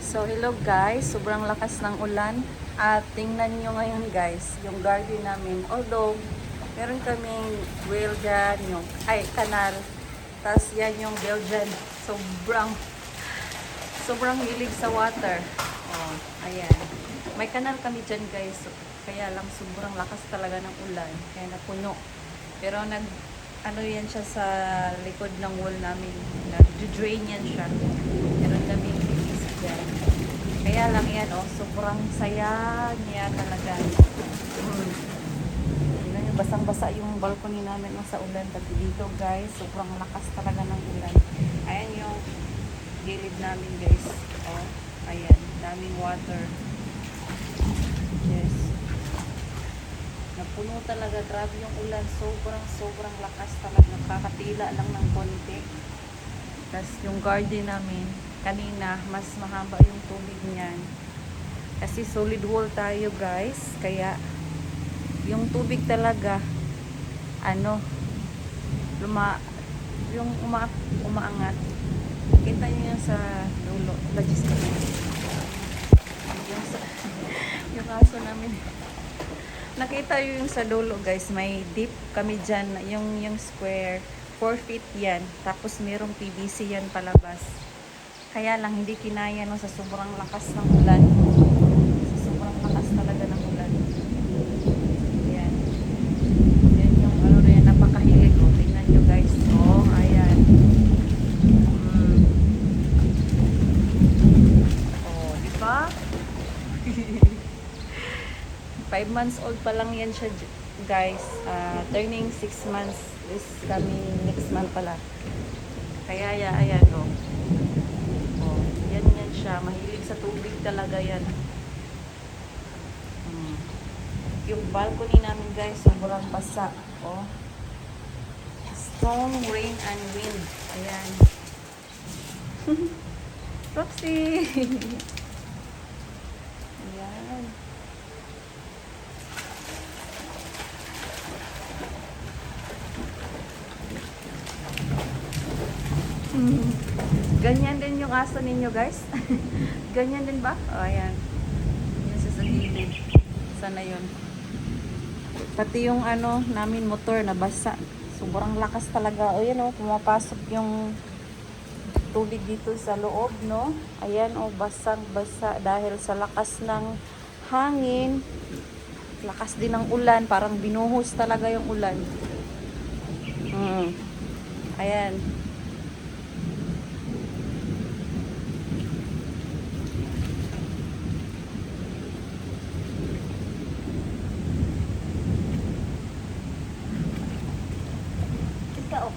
So hello guys, sobrang lakas ng ulan at tingnan nyo ngayon guys, yung garden namin. Although, meron kaming well dyan, yung, kanal. Tapos yan yung Belgian, sobrang hilig sa water. Oh, ayan. May kanal kami dyan guys, so, kaya lang sobrang lakas talaga ng ulan, kaya napuno. Pero ano yan siya sa likod ng wall namin, nag-drain yan siya. Meron kami PVC dyan. Kaya lang yan, oh, sobrang saya niya talaga. Tingnan nyo, basang-basa yung balcony namin sa ulan. Pati dito guys, sobrang lakas talaga ng ulan. Ayan yung gilid namin guys. Oh, ayan, daming water. Yes. Napuno talaga, grabe yung ulan. Sobrang lakas talaga. Nakakatila lang ng konti. Tapos yung garden namin, kanina, mas mahaba yung tubig niyan. Kasi solid wall tayo guys. Kaya, yung tubig talaga, umaangat. Kita nyo yan sa dulo. Lagis ka na. Yung aso namin. Nakita nyo yung sa dulo guys. May deep kami dyan. Yung square. 4 feet yan. Tapos merong PVC yan palabas. Kaya lang hindi kinaya no, sa sobrang lakas ng ulan. Sa sobrang lakas talaga ng ulan. Ayan. Yan yung na yan, napakahilig ko. Tingnan nyo guys. Oh, ayan. Oh, di ba? 5 months old pa lang yan siya guys. Turning 6 months is coming next month pala. Kaya ayan oh. Oh, yan siya. Mahilig sa tubig talaga yan. Yung balcony namin guys, sobrang basa. Oh. Strong rain and wind. Ayan. Roxy! Ayan. Ganyan din yung aso ninyo guys. Ganyan din ba? O, ayan. Yan sa gilid. Sana yun. Pati yung namin motor na basa. Sobrang lakas talaga. O yan o, pumapasok yung tubig dito sa loob, no? Ayan o, basang-basa dahil sa lakas ng hangin. Lakas din ng ulan. Parang binuhos talaga yung ulan. Ayan.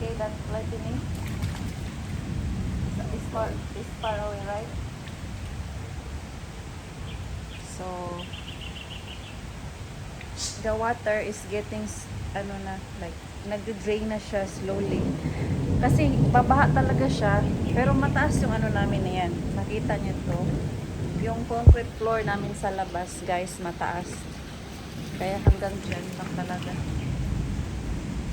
Okay, that lightning is far away, right? So the water is getting like nag-drain na siya slowly. Kasi babaha talaga siya, pero mataas yung namin na yan. Nakita niyo to. Yung concrete floor namin sa labas, guys, mataas. Kaya hanggang dyan lang talaga.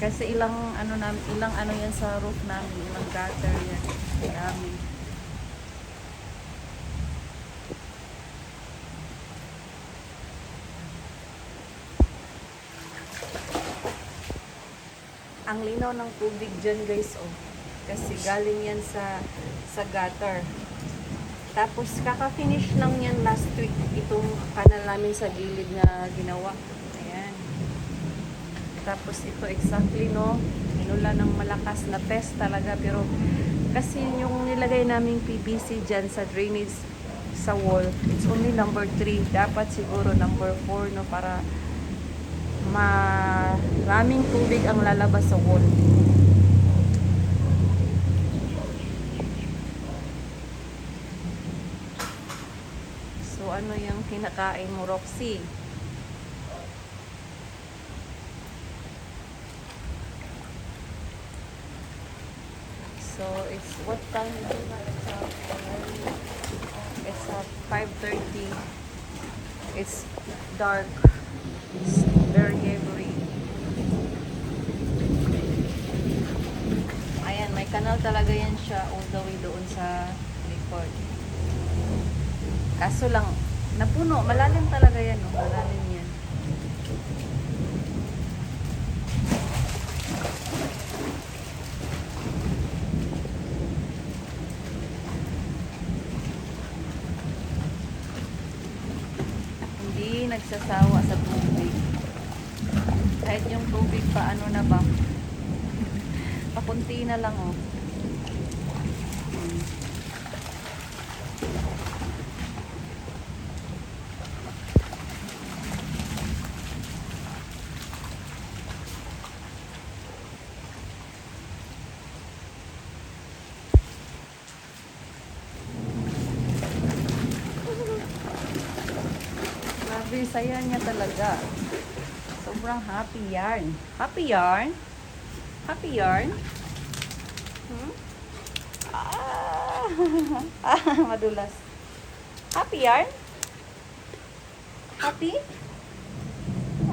Kasi ilang yan sa roof namin, ilang gutter yan. Dami. Ang linaw ng tubig dyan guys, oh. Kasi galing yan sa gutter. Tapos kaka-finish lang yan last week itong kanal namin sa gilid na ginawa. Tapos ito exactly no, inula ng malakas na test talaga, pero kasi yung nilagay naming PVC dyan sa drainage sa wall, it's only number 3. Dapat siguro number 4 no, para maraming tubig ang lalabas sa wall. So ano yung kinakain mo, Roxy? So it's what time is it? It's 5:30. It's dark. It's very heavy. Ayan, may kanal talaga yan siya all the way doon sa likod. Kaso lang, napuno. Malalim talaga yan, oh. Malalim yan. Hindi nagsasawa sa tubig. Kahit yung tubig pa, ano na ba? Pakunti na lang, oh. Grabe, saya niya talaga. Sobrang happy yarn. Happy yarn? Happy yarn? Hmm? Ah, madulas. Happy yarn? Happy?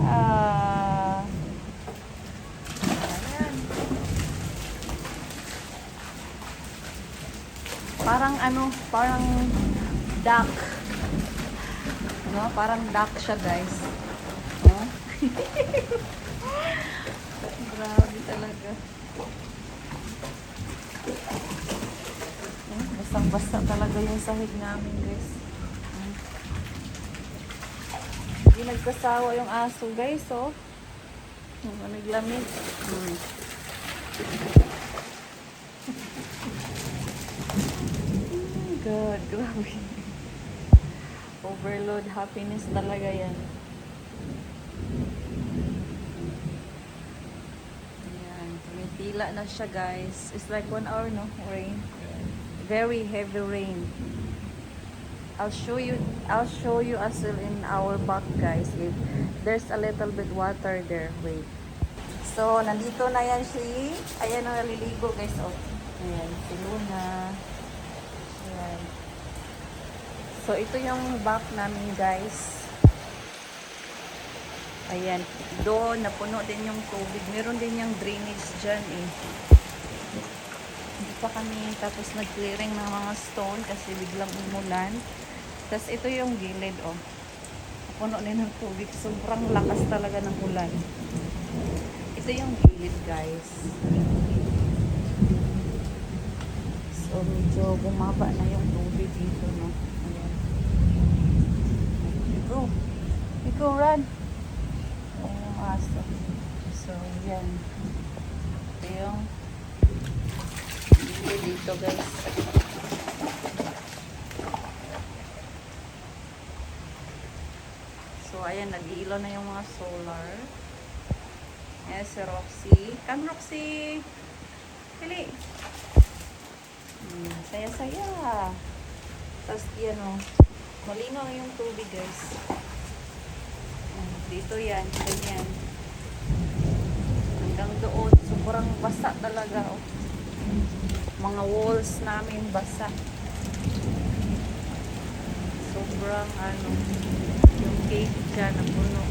Ah, ayan. Parang ano, parang duck. No, parang duck siya, guys. No? Grabe talaga. Basang-basa talaga yung sahig namin, guys. Hindi nagkasawa yung aso, guys, oh. Naglamig. God, grabe. Overload happiness talaga yan. Ayan, tumitila na siya, guys. It's like 1 hour, no? Rain. Very heavy rain. I'll show you as well in our back, guys. If there's a little bit water there. Wait. So, nandito na yan si, ayan na naliligo, guys. Oh. Ayan, si Luna. Ayan. So, ito yung back namin, guys. Ayan. Doon, napuno din yung tubig. Meron din yung drainage dyan, eh. Hindi pa kami tapos nag-clearing ng mga stone kasi biglang umulan. Tapos, ito yung gilid, oh. Napuno din ng tubig. Sobrang lakas talaga ng ulan. Ito yung gilid, guys. So, medyo bumaba na yung tubig dito, no? Go. Ikaw, run. Ayan yung aso. So, yan. Ito yung dito, guys. So, ayan, nag-iilo na yung mga solar. Ayan, si Roxy. Come, Roxy! Pili! Saya-saya. Tapos, yan, o. Malinaw yung tubig, guys. Dito yan, ganyan. Hanggang doon, sobrang basa talaga, oh. Mga walls namin basa. Sobrang, ano, yung cake dyan, napuno.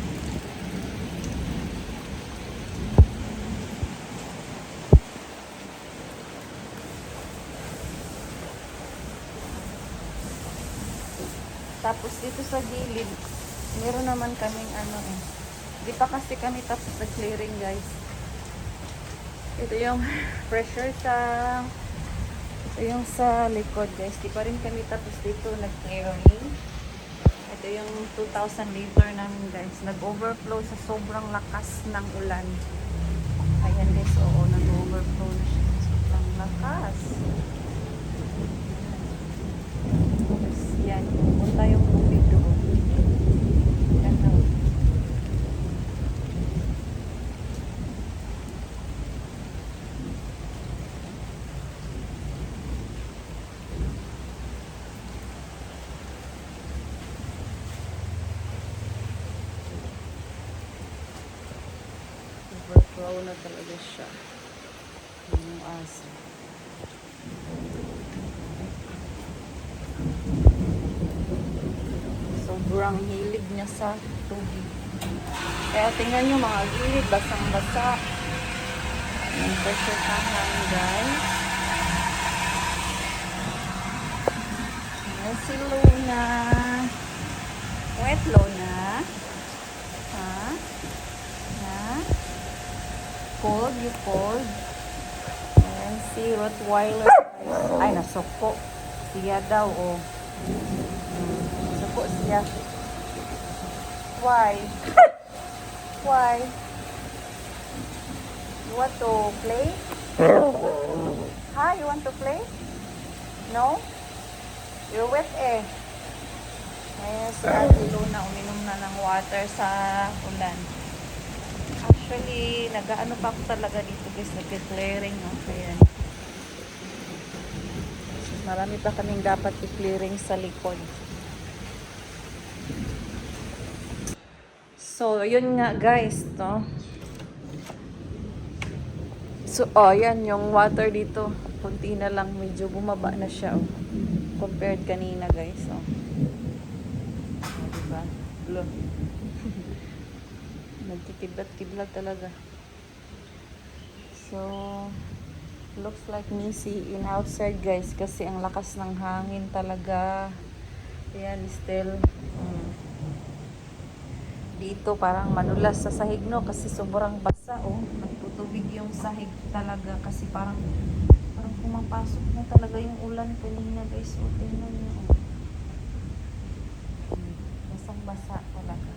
Tapos dito sa gilid, meron naman kaming ano eh. Di pa kasi kami tapos sa clearing, guys. Ito yung pressure tank. Ito yung sa likod, guys. Di pa rin kami tapos dito nag-clearing. Ito yung 2,000 liter namin, guys. Nag-overflow sa sobrang lakas ng ulan. Ayan, guys. Oo, nag-overflow na siya. Sobrang lakas. Yan, pupunta yung tubig doon. Yan na. Overflow na talaga siya. Yung aso. Sobrang hilig niya sa tubig. Kaya tingnan nyo mga gilid, basang-basa. Yung pressure tank, guys. Ayan si Luna. Wet, Lona? Ha? Ha? Cold? You cold? Ayan, si Rottweiler. Ay, nasuko. Siya daw, oh. Nasuko siya. Why? Why? You want to play? Ha? You want to play? No? You're wet eh. Ayan, si Ate Luna uminom na ng water sa ulan. Actually, nag-ano pa ako talaga dito guys, nag-clearing. No? Ayan. Marami pa kaming dapat i-clearing sa likod. So, yun nga guys, no? So, oh, yan yung water dito. Kunti na lang, medyo bumaba na siya, oh. Compared kanina guys, oh. Oh, diba? Look. Nagkikidlat-kidlat talaga. So, looks like messy in outside guys kasi ang lakas ng hangin talaga. Ayan, still. Dito parang manulas sa sahig no kasi sobrang basa oh. Nagtutubig yung sahig talaga kasi parang pumapasok na talaga yung ulan kanina guys. O, tingnan nyo oh. Basang-basa talaga.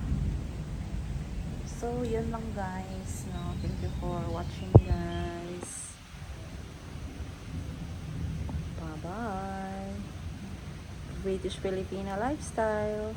So, yun lang guys. No? Thank you for watching guys. Bye-bye. British Filipina lifestyle.